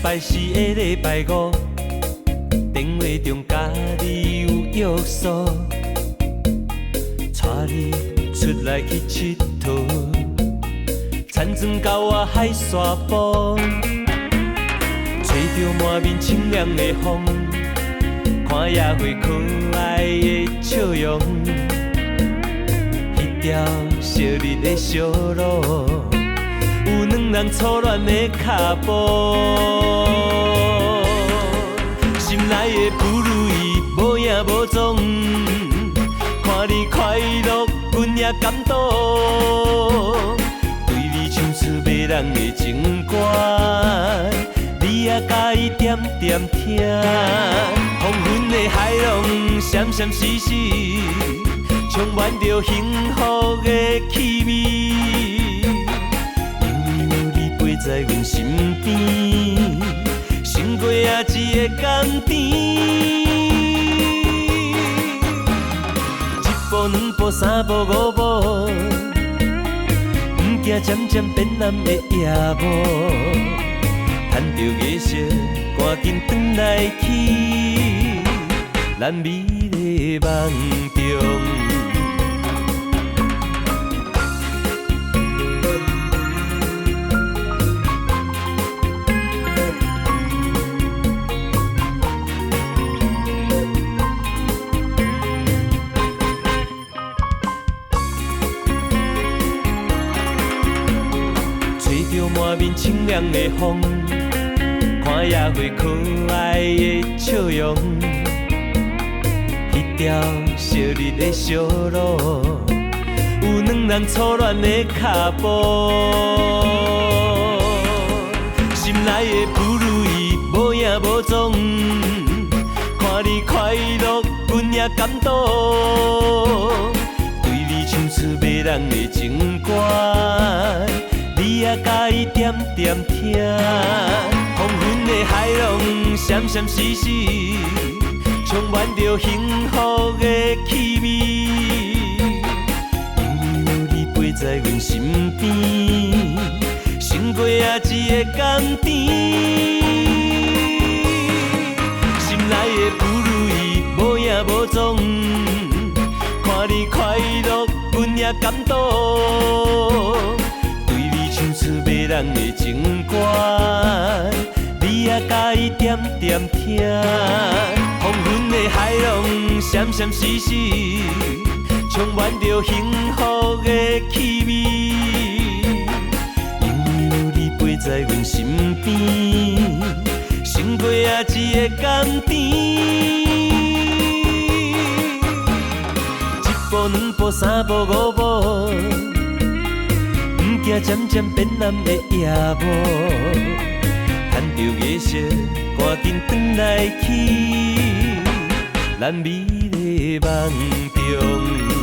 拜四的礼拜五，电话中甲你有约束，带你出来去佚佗，田庄到我海沙埔，吹着满面清凉的风，看野花可爱的笑容，迄条昔日的小路。有两人初恋的脚步，心内的不如意无影无踪，看你快乐，阮也感动。对你唱出迷人的情歌，你也甲伊点点听。黄昏的海浪闪闪烁烁，充满着幸福的气味。在阮身边，胜过也一个甘甜。一步两步三步五步，不惊渐渐变蓝的夜幕。趁着月色，赶紧转来去咱美丽梦中。满面清凉的风，看野花可爱的笑容，迄条昔日的小路，有两人初恋的脚步。心内的不如意无影无踪，看你快乐，阮也感动。对你唱出迷人的情歌。你也甲伊点点听，黄昏的海浪闪闪烁烁，充满着幸福的气味。因为有你陪在阮身边，胜过也一个甘甜。心内的不如意无影无踪，看你快乐，阮也感动。唱出迷人的情歌，你也甲伊点点听。黄昏的海浪闪闪烁烁，充满着幸福的气味。因为有你陪在阮身边，胜过也一个甘甜。一步两步三步五步。惊渐渐变蓝的夜幕，趁着月色，赶紧转来去咱美丽梦中。